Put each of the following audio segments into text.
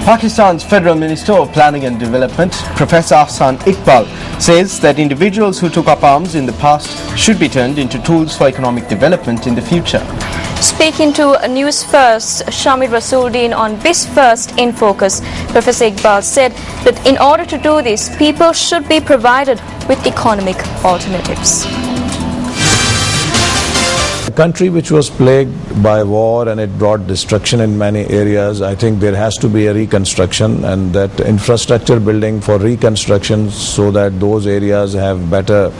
Pakistan's Federal Minister of Planning and Development, Professor Ahsan Iqbal, says that individuals who took up arms in the past should be turned into tools for economic development in the future. Speaking to News First, Shamir Rasuldeen on Biz First in Focus, Professor Iqbal said that in order to do this, people should be provided with economic alternatives. A country which was plagued by war and it brought destruction in many areas, I think there has to be a reconstruction, and that infrastructure building for reconstruction so that those areas have better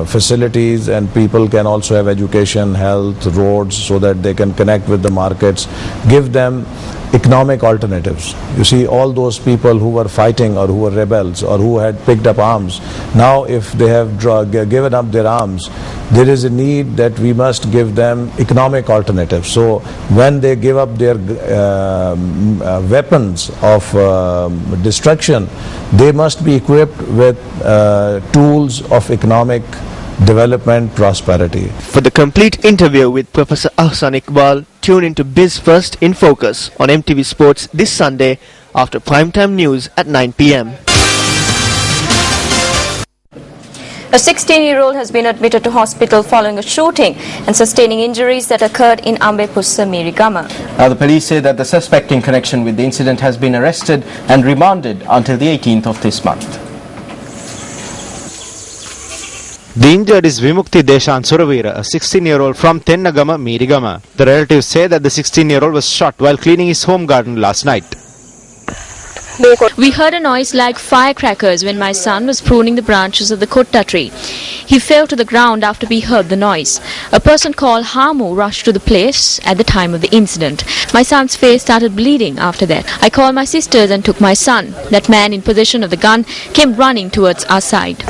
facilities and people can also have education, health, roads, so that they can connect with the markets, give them economic alternatives. You see, all those people who were fighting or who were rebels or who had picked up arms, now if they have given up their arms, there is a need that we must give them economic alternatives. So when they give up their weapons of destruction, they must be equipped with tools of economic development, prosperity. For the complete interview with Professor Ahsan Iqbal, tune into Biz First in Focus on MTV Sports this Sunday after primetime news at 9 p.m. A 16-year-old has been admitted to hospital following a shooting and sustaining injuries that occurred in Ambepussa, Mirigama. Now, the police say that the suspect in connection with the incident has been arrested and remanded until the 18th of this month. The injured is Vimukti Deshan Suravira, a 16-year-old from Tennagama, Mirigama. The relatives say that the 16-year-old was shot while cleaning his home garden last night. We heard a noise like firecrackers when my son was pruning the branches of the kotta tree. He fell to the ground after we heard the noise. A person called Hamu rushed to the place at the time of the incident. My son's face started bleeding after that. I called my sisters and took my son. That man in possession of the gun came running towards our side.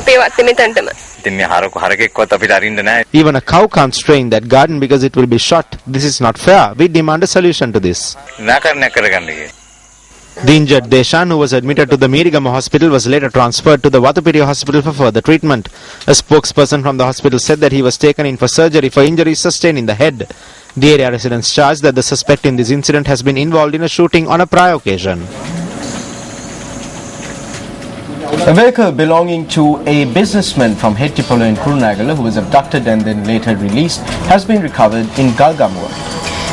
Even a cow can't stray in that garden because it will be shot. This is not fair. We demand a solution to this. The injured Deshan, who was admitted to the Mirigama hospital, was later transferred to the Vatupiri hospital for further treatment. A spokesperson from the hospital said that he was taken in for surgery for injuries sustained in the head. The area residents charged that the suspect in this incident has been involved in a shooting on a prior occasion. A vehicle belonging to a businessman from Hettipola in Kurunegala, who was abducted and then later released, has been recovered in Galgamuwa.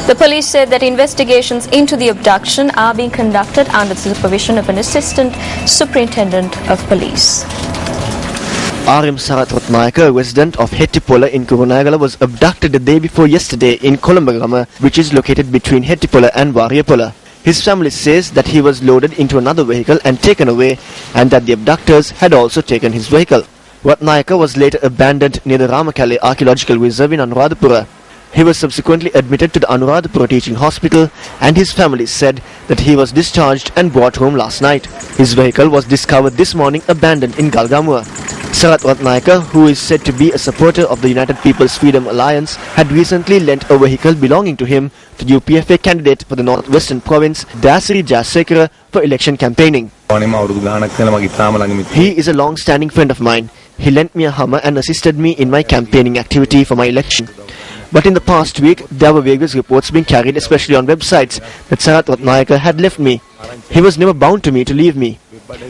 The police said that investigations into the abduction are being conducted under the supervision of an assistant superintendent of police. RM Sarat Ratnayaka, a resident of Hettipola in Kurunegala, was abducted the day before yesterday in Kolambagama, which is located between Hettipola and Variapola. His family says that he was loaded into another vehicle and taken away, and that the abductors had also taken his vehicle. Ratnayaka was later abandoned near the Ramakale Archaeological Reserve in Anuradhapura. He was subsequently admitted to the Anuradhapura Teaching Hospital, and his family said that he was discharged and brought home last night. His vehicle was discovered this morning abandoned in Galgamuwa. Sarat Ratnayaka, who is said to be a supporter of the United People's Freedom Alliance, had recently lent a vehicle belonging to him to UPFA candidate for the Northwestern Province, Dasiri Jasekara, for election campaigning. He is a long-standing friend of mine. He lent me a Hummer and assisted me in my campaigning activity for my election. But in the past week, there were various reports being carried, especially on websites, that Sarat Ratnayaka had left me. He was never bound to me to leave me.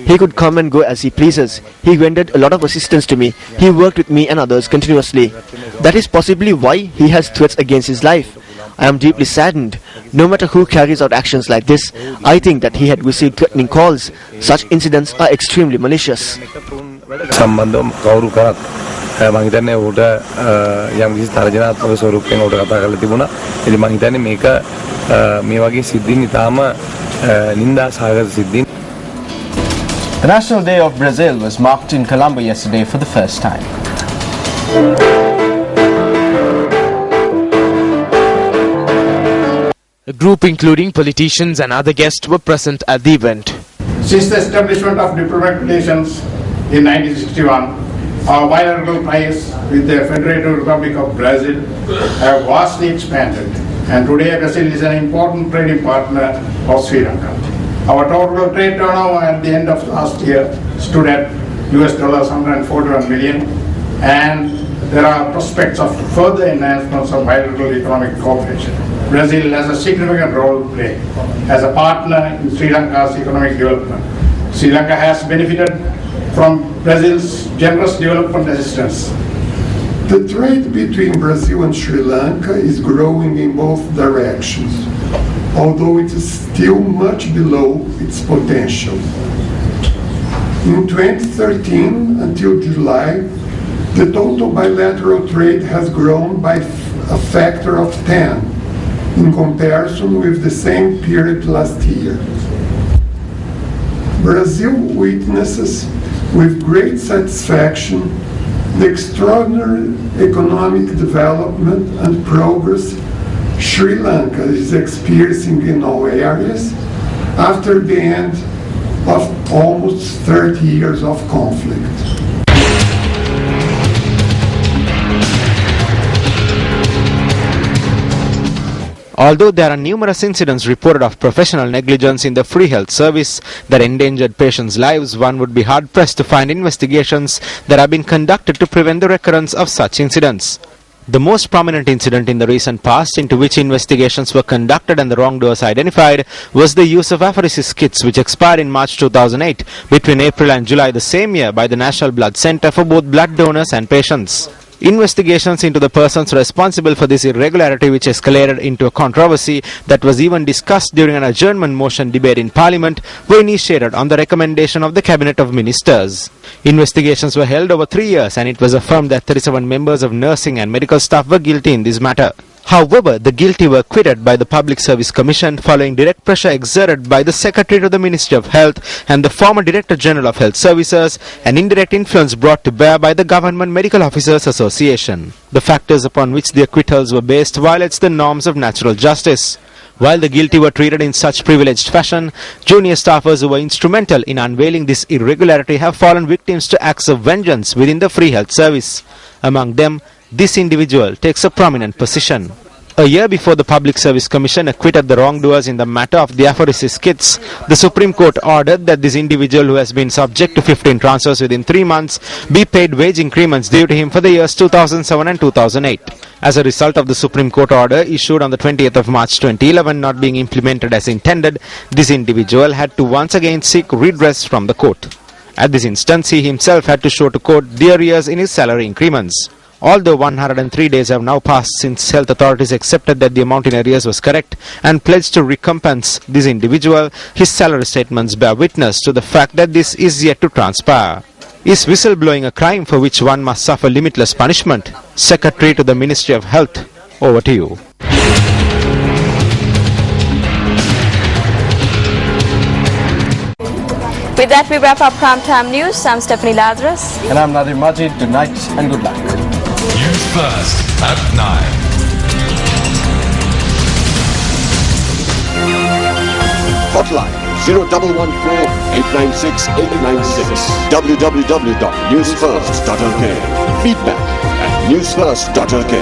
He could come and go as he pleases. He rendered a lot of assistance to me. He worked with me and others continuously. That is possibly why he has threats against his life. I am deeply saddened. No matter who carries out actions like this, I think that he had received threatening calls. Such incidents are extremely malicious. මම හිතන්නේ ඌට යම් කිසි තරජනාත්මක ස්වරූපයෙන් ඌට කතා කරලා තිබුණා. ඉතින් මම හිතන්නේ මේක මේ වගේ සිද්ධීන් ඉතාම නින්දා සහගත සිද්ධීන්. The National Day of Brazil was marked in Colombo yesterday for the first time. A group including politicians and other guests were present at the event. Since the establishment of diplomatic relations in 1961, our bilateral ties with the Federated Republic of Brazil have vastly expanded, and today Brazil is an important trading partner of Sri Lanka. Our total trade turnover at the end of last year stood at $141 million, and there are prospects of further enhancements of bilateral economic cooperation. Brazil has a significant role to play as a partner in Sri Lanka's economic development. Sri Lanka has benefited from Brazil's generous development assistance. The trade between Brazil and Sri Lanka is growing in both directions, although it is still much below its potential. In 2013 until July, the total bilateral trade has grown by a factor of 10 in comparison with the same period last year. Brazil witnesses with great satisfaction the extraordinary economic development and progress Sri Lanka is experiencing in all areas after the end of almost 30 years of conflict. Although there are numerous incidents reported of professional negligence in the free health service that endangered patients' lives, one would be hard-pressed to find investigations that have been conducted to prevent the recurrence of such incidents. The most prominent incident in the recent past into which investigations were conducted and the wrongdoers identified was the use of apheresis kits which expired in March 2008 between April and July the same year by the National Blood Centre for both blood donors and patients. Investigations into the persons responsible for this irregularity, which escalated into a controversy that was even discussed during an adjournment motion debate in Parliament, were initiated on the recommendation of the Cabinet of Ministers. Investigations were held over 3 years and it was affirmed that 37 members of nursing and medical staff were guilty in this matter. However, the guilty were acquitted by the Public Service Commission following direct pressure exerted by the Secretary to the Ministry of Health and the former Director General of Health Services, and indirect influence brought to bear by the Government Medical Officers Association. The factors upon which the acquittals were based violates the norms of natural justice. While the guilty were treated in such privileged fashion, junior staffers who were instrumental in unveiling this irregularity have fallen victims to acts of vengeance within the free health service. Among them, this individual takes a prominent position. A year before the Public Service Commission acquitted the wrongdoers in the matter of the apheresis kits, the Supreme Court ordered that this individual, who has been subject to 15 transfers within 3 months, be paid wage increments due to him for the years 2007 and 2008. As a result of the Supreme Court order issued on the 20th of March 2011 not being implemented as intended, this individual had to once again seek redress from the court. At this instance, he himself had to show to court the arrears in his salary increments. Although 103 days have now passed since health authorities accepted that the amount in arrears was correct and pledged to recompense this individual, his salary statements bear witness to the fact that this is yet to transpire. Is whistleblowing a crime for which one must suffer limitless punishment? Secretary to the Ministry of Health, over to you. With that, we wrap up Primetime News. I'm Stephanie Lazarus. And I'm Nadir Majid. Good night and good luck. News First at 9. Hotline 0114-896-896. www.newsfirst.lk. Feedback at newsfirst.lk.